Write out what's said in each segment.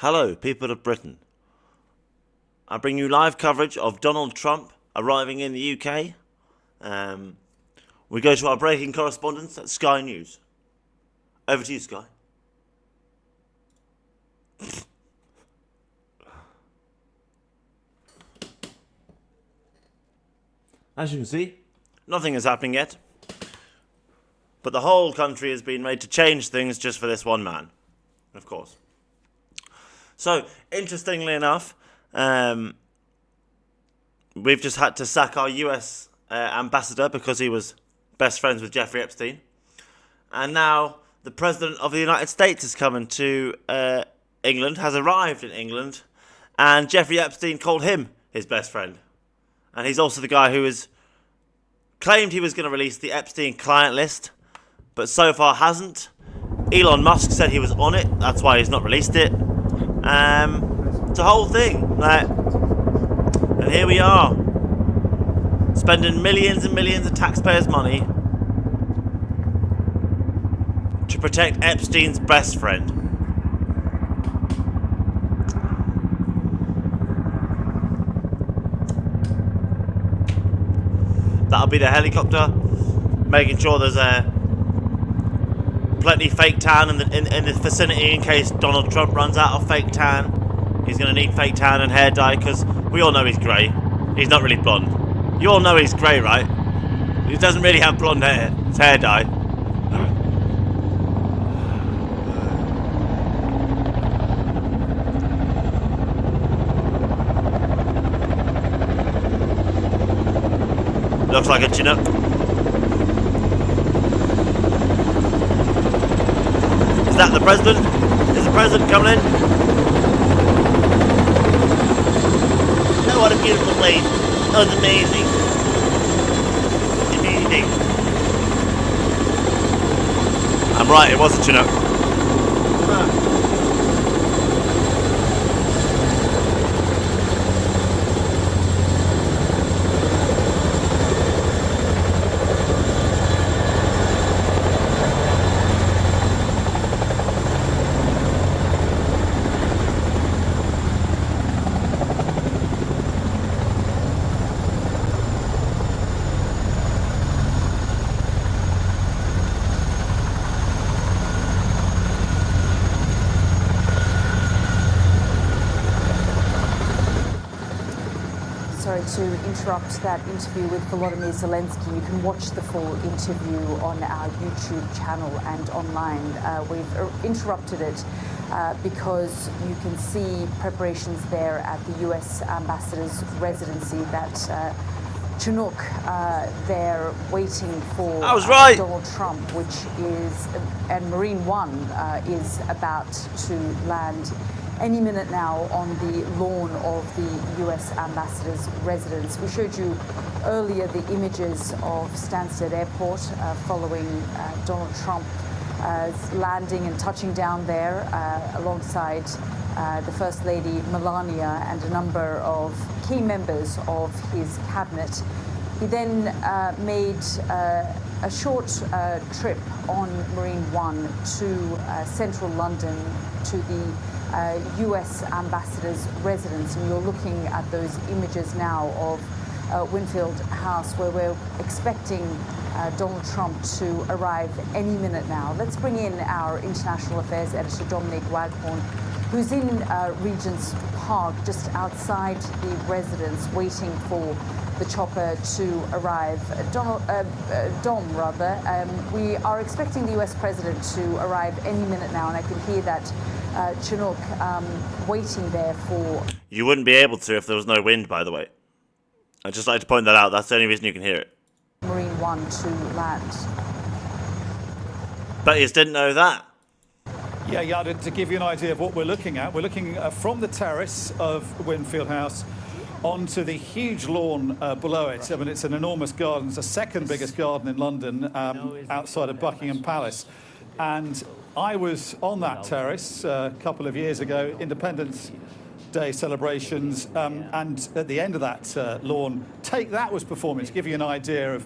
Hello, people of Britain. I bring you live coverage of Donald Trump arriving in the UK. We go to our breaking correspondence at Sky News. Over to you, Sky. As you can see, nothing is happening yet. But the whole country has been made to change things just for this one man, of course. So, interestingly enough, we've just had to sack our US ambassador because he was best friends with Jeffrey Epstein. And now the President of the United States is coming to England, has arrived in England, and Jeffrey Epstein called him his best friend. And he's also the guy who has claimed he was going to release the Epstein client list, but so far hasn't. Elon Musk said he was on it, that's why he's not released it. It's a whole thing. And here we are, spending millions and millions of taxpayers' money to protect Epstein's best friend. That'll be the helicopter, making sure there's plenty fake tan in the vicinity in case Donald Trump runs out of fake tan. He's going to need fake tan and hair dye because we all know he's grey. He's not really blonde. You all know he's grey, right? He doesn't really have blonde hair. It's hair dye. Looks like a Chinook. Is that the president? Is the president coming in? Oh, what a beautiful place. Oh, it's amazing. Amazing. I'm right, it was a Chinook. Sorry to interrupt that interview with Volodymyr Zelensky. You can watch the full interview on our YouTube channel and online. We've interrupted it because you can see preparations there at the US ambassador's residency, that Chinook there waiting for Donald Trump, which is, and Marine One is about to land any minute now on the lawn of the US ambassador's residence. We showed you earlier the images of Stansted Airport following Donald Trump landing and touching down there alongside the First Lady Melania and a number of key members of his cabinet. He then made a short trip on Marine One to central London to the US ambassador's residence, and you're looking at those images now of Winfield House, where we're expecting Donald Trump to arrive any minute now. Let's bring in our international affairs editor, Dominic Waghorn, who's in Regent's Park, just outside the residence, waiting for the chopper to arrive. We are expecting the US president to arrive any minute now, and I can hear that Chinook waiting there for... You wouldn't be able to if there was no wind, by the way. I'd just like to point that out. That's the only reason you can hear it. Marine One to land. But you didn't know that. Yeah, to give you an idea of what we're looking at, we're looking from the terrace of Winfield House onto the huge lawn below it. I mean, it's an enormous garden. It's the second biggest garden in London, outside of Buckingham Palace. And I was on that terrace a couple of years ago, Independence Day celebrations, and at the end of that lawn, Take That was performing, to give you an idea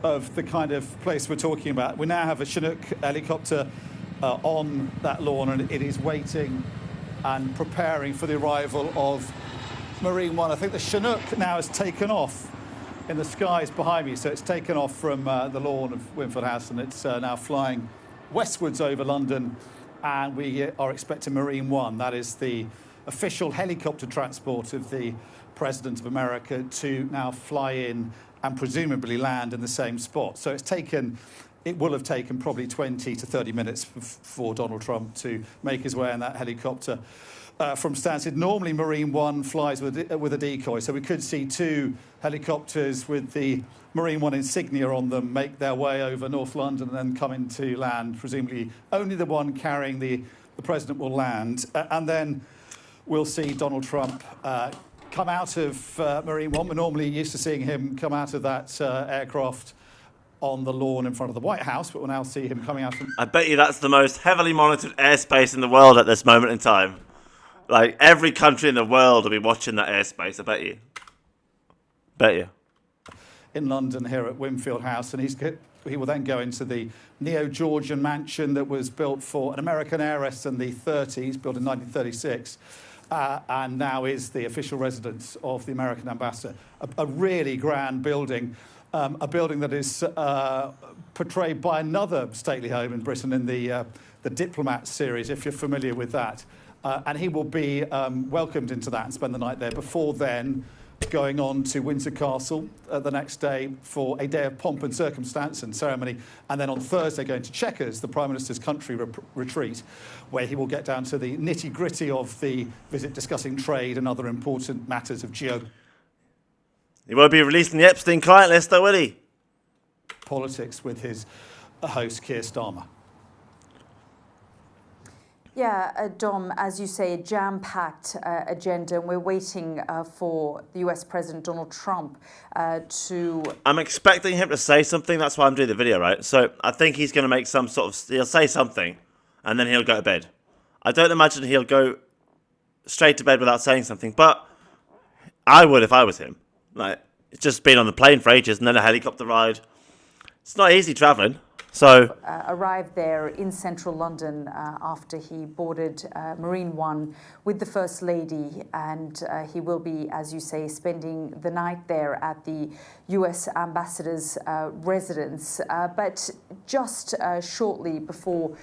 of the kind of place we're talking about. We now have a Chinook helicopter on that lawn, and it is waiting and preparing for the arrival of Marine One. I think the Chinook now has taken off in the skies behind me, so it's taken off from the lawn of Winfield House, and it's now flying westwards over London, and we are expecting Marine One. That is the official helicopter transport of the President of America to now fly in and presumably land in the same spot. So it will have taken probably 20 to 30 minutes for Donald Trump to make his way in that helicopter from Stansted. Normally, Marine One flies with a decoy, so we could see two helicopters with the Marine One insignia on them make their way over North London and then come into land. Presumably, only the one carrying the President will land. And then we'll see Donald Trump come out of Marine One. We're normally used to seeing him come out of that aircraft on the lawn in front of the White House, but we'll now see him coming out from... I bet you that's the most heavily monitored airspace in the world at this moment in time. Like, every country in the world will be watching that airspace, I bet you. Bet you. In London here at Winfield House, and he will then go into the neo-Georgian mansion that was built for an American heiress in the 30s, built in 1936, and now is the official residence of the American ambassador. A really grand building. A building that is portrayed by another stately home in Britain in the Diplomat series, if you're familiar with that. And he will be welcomed into that and spend the night there before then going on to Windsor Castle the next day for a day of pomp and circumstance and ceremony. And then on Thursday going to Chequers, the Prime Minister's country retreat, where he will get down to the nitty-gritty of the visit, discussing trade and other important matters of He won't be releasing the Epstein client list, though, will he? Politics with his host, Keir Starmer. Yeah, Dom, as you say, a jam-packed agenda, and we're waiting for the US President Donald Trump to... I'm expecting him to say something, that's why I'm doing the video, right? So I think he's going to make some sort of... He'll say something, and then he'll go to bed. I don't imagine he'll go straight to bed without saying something, but I would if I was him. Like, it's just been on the plane for ages and then a helicopter ride. It's not easy travelling. So arrived there in central London after he boarded Marine One with the First Lady, and he will be, as you say, spending the night there at the US ambassador's residence. But just shortly before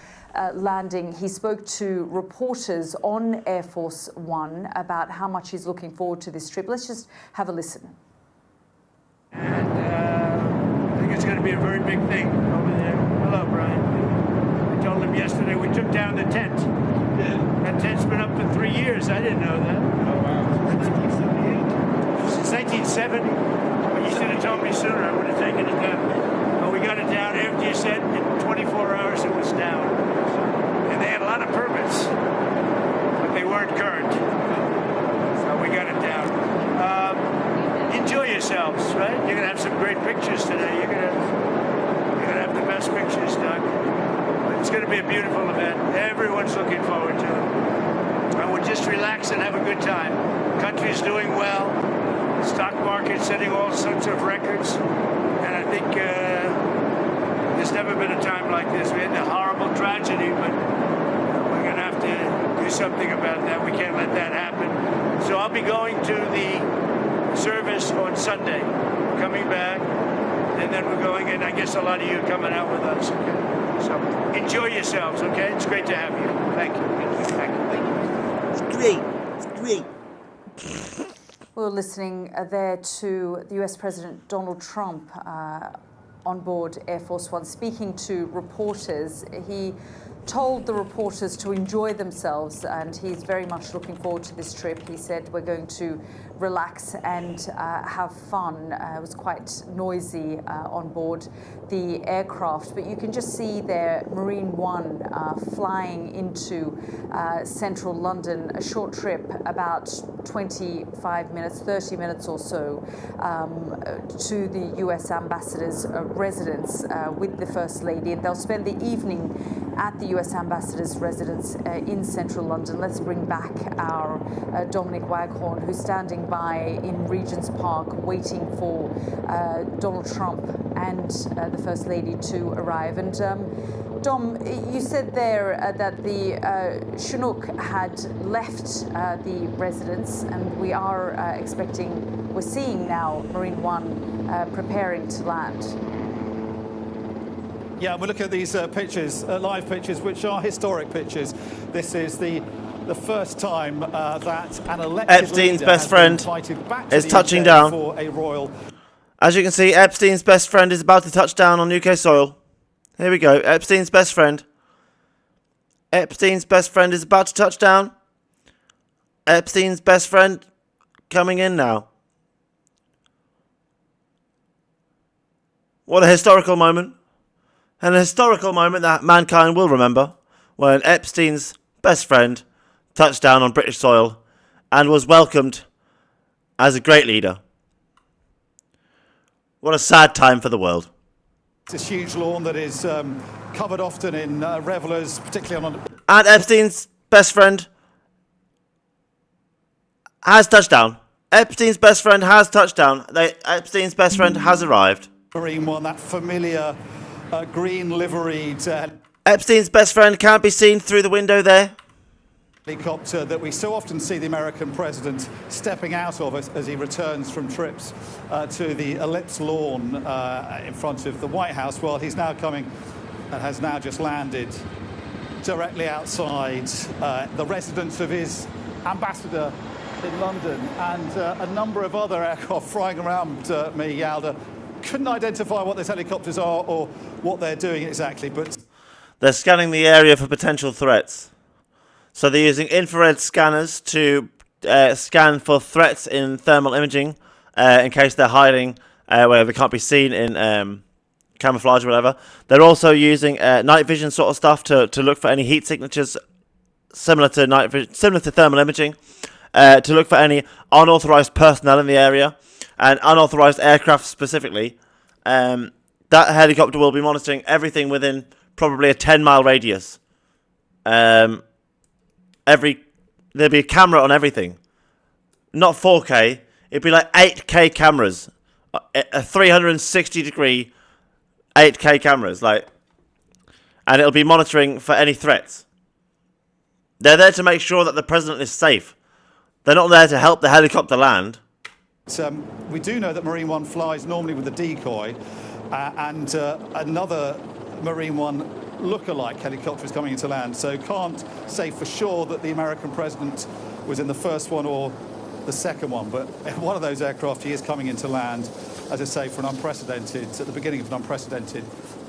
landing, he spoke to reporters on Air Force One about how much he's looking forward to this trip. Let's just have a listen. And I think it's going to be a very big thing over there. Hello, Brian. I told him yesterday we took down the tent. That tent's been up for 3 years. I didn't know that. Oh, wow. Since 1970. Well, you should have told me sooner. I would have taken it down. But we got it down after you said in 24 hours it was down. And they had a lot of permits, but they weren't current. So we got it down. Enjoy yourselves, right? You're gonna have some great pictures today. You're gonna have the best pictures, Doug. It's gonna be a beautiful event. Everyone's looking forward to it. And we'll just relax and have a good time. Country's doing well. Stock market setting all sorts of records. And I think there's never been a time like this. We had the horrible tragedy, but we're gonna have to do something about that. We can't let that happen. So I'll be going to the service on Sunday, coming back, and then we're going, and I guess a lot of you are coming out with us. Okay? So enjoy yourselves, okay? It's great to have you. Thank you. Thank you. it's great. It's great. We're listening there to the US President Donald Trump on board Air Force One, speaking to reporters. He told the reporters to enjoy themselves, and he's very much looking forward to this trip. He said, we're going to relax and have fun. It was quite noisy on board the aircraft, but you can just see there Marine One flying into central London, a short trip, about 25 minutes, 30 minutes or so, to the US ambassador's residence with the First Lady. And they'll spend the evening at the US Ambassador's residence in central London. Let's bring back our Dominic Waghorn, who's standing by in Regent's Park waiting for Donald Trump and the First Lady to arrive. And Dom, you said there that the Chinook had left the residence, and we are we're seeing now Marine One preparing to land. Yeah, we're looking at these pictures, live pictures, which are historic pictures. This is the first time that an elected Epstein's leader best has been friend invited back to is the touching UK down. for a royal. As you can see, Epstein's best friend is about to touch down on UK soil. Here we go. Epstein's best friend. Epstein's best friend is about to touch down. Epstein's best friend coming in now. What a historical moment. And a historical moment that mankind will remember, when Epstein's best friend touched down on British soil and was welcomed as a great leader. What a sad time for the world. It's a huge lawn that is covered often in revellers, particularly on. And Epstein's best friend has touched down. Epstein's best friend has touched down. Epstein's best friend has arrived. Marine One, that familiar green liveried Epstein's best friend can't be seen through the window there. helicopter that we so often see the American president stepping out of as he returns from trips to the ellipse lawn in front of the White House. Well, he's now coming and has now just landed directly outside the residence of his ambassador in London, and a number of other aircraft flying around me, Yalda. Couldn't identify what those helicopters are or what they're doing exactly, but They're scanning the area for potential threats. So they're using infrared scanners to scan for threats in thermal imaging, in case they're hiding where they can't be seen in camouflage or whatever. They're also using night vision sort of stuff to look for any heat signatures similar to thermal imaging, to look for any unauthorized personnel in the area and unauthorized aircraft specifically. That helicopter will be monitoring everything within probably a 10-mile radius. There'll be a camera on everything. Not 4K, it'd be like 8K cameras. A 360-degree 8K cameras, and it'll be monitoring for any threats. They're there to make sure that the president is safe. They're not there to help the helicopter land. we do know that Marine One flies normally with a decoy, and another Marine One look-alike helicopter is coming into land, so can't say for sure that the American president was in the first one or the second one, but one of those aircraft he is coming into land, as I say, for at the beginning of an unprecedented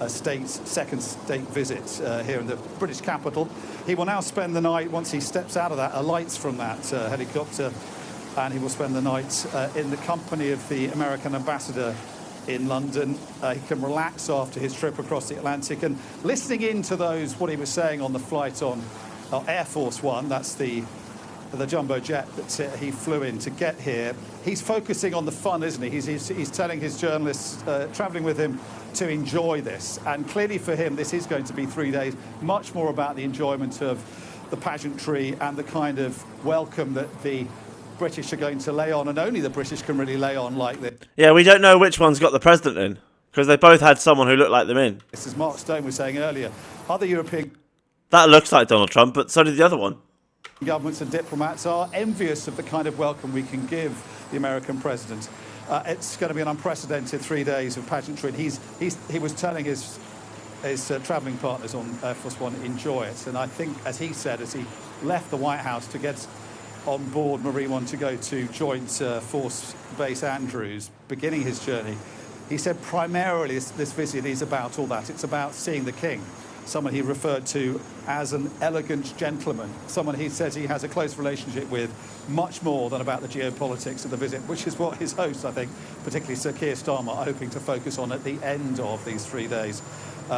second state visit here in the British capital. He will now spend the night, once he steps out of that, alights from that helicopter, and he will spend the night in the company of the American ambassador in London. He can relax after his trip across the Atlantic, and listening into what he was saying on the flight on Air Force One, that's the jumbo jet that he flew in to get here. He's focusing on the fun, isn't he? He's telling his journalists travelling with him to enjoy this. And clearly for him, this is going to be 3 days, much more about the enjoyment of the pageantry and the kind of welcome that the British are going to lay on, and only the British can really lay on like this. Yeah, we don't know which one's got the president in, because they both had someone who looked like them in. This is Mark Stone was saying earlier. Other European That looks like Donald Trump, but so did the other one. governments and diplomats are envious of the kind of welcome we can give the American president. It's going to be an unprecedented 3 days of pageantry. He was telling his travelling partners on Air Force One, enjoy it. And I think, as he said, as he left the White House to get on board Marine One to go to Joint Force Base Andrews, beginning his journey, he said primarily this visit is about all that. It's about seeing the king, someone he referred to as an elegant gentleman, someone he says he has a close relationship with, much more than about the geopolitics of the visit, which is what his hosts, I think, particularly Sir Keir Starmer, are hoping to focus on at the end of these 3 days.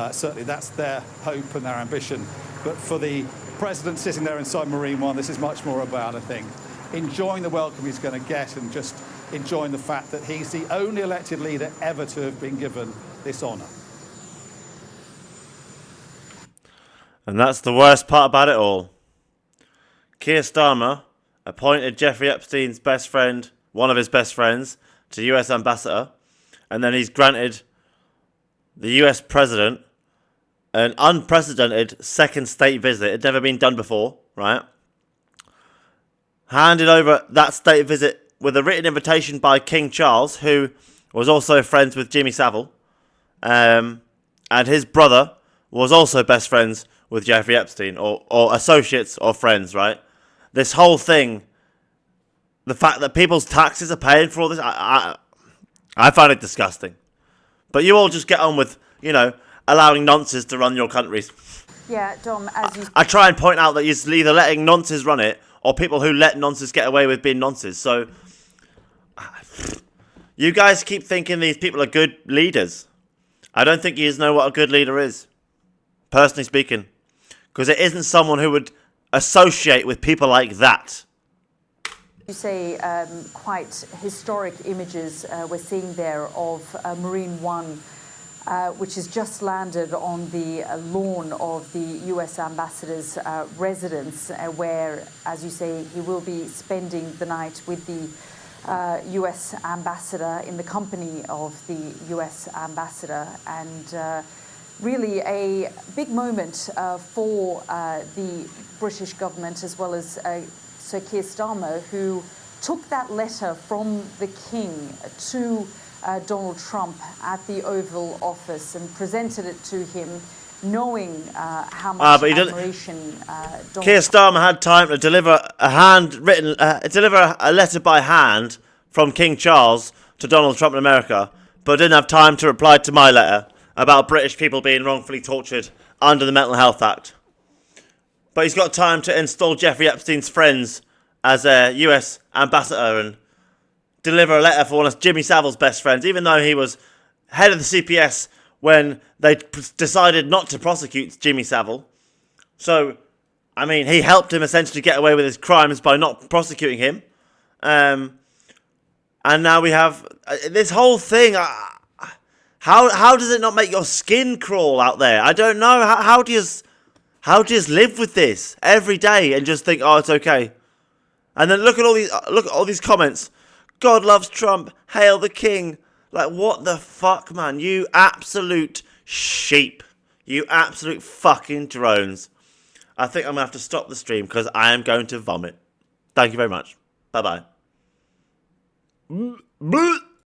Certainly that's their hope and their ambition. But for the president sitting there inside Marine One, this is much more about, I think, enjoying the welcome he's going to get and just enjoying the fact that he's the only elected leader ever to have been given this honour. And that's the worst part about it all. Keir Starmer appointed Jeffrey Epstein's best friend, one of his best friends, to US ambassador. And then he's granted the US president an unprecedented second state visit. It'd never been done before, right? Handed over that state visit with a written invitation by King Charles, who was also friends with Jimmy Savile. And his brother was also best friends with Jeffrey Epstein, or associates or friends, right? This whole thing, the fact that people's taxes are paying for all this, I find it disgusting. But you all just get on with, allowing nonces to run your countries. Yeah, Dom, as you... I try and point out that you're either letting nonces run it, or people who let nonces get away with being nonces. So, you guys keep thinking these people are good leaders. I don't think you know what a good leader is, personally speaking. Because it isn't someone who would associate with people like that. You say quite historic images we're seeing there of Marine One, which has just landed on the lawn of the US ambassador's residence, where, as you say, he will be spending the night with the US ambassador, in the company of the US ambassador. And really a big moment for the British government, as well as Sir Keir Starmer, who took that letter from the King to Donald Trump at the Oval Office and presented it to him, knowing how much admiration Donald Keir Starmer had time to deliver a letter by hand from King Charles to Donald Trump in America, but didn't have time to reply to my letter about British people being wrongfully tortured under the Mental Health Act. But he's got time to install Jeffrey Epstein's friends as a US ambassador and deliver a letter for one of Jimmy Savile's best friends, even though he was head of the CPS when they decided not to prosecute Jimmy Savile. So, I mean, he helped him essentially get away with his crimes by not prosecuting him. And now we have this whole thing. How does it not make your skin crawl out there? I don't know. How do you just live with this every day and just think, oh, it's okay? And then look at all these comments. God loves Trump. Hail the king. Like, what the fuck, man? You absolute sheep. You absolute fucking drones. I think I'm going to have to stop the stream because I am going to vomit. Thank you very much. Bye-bye.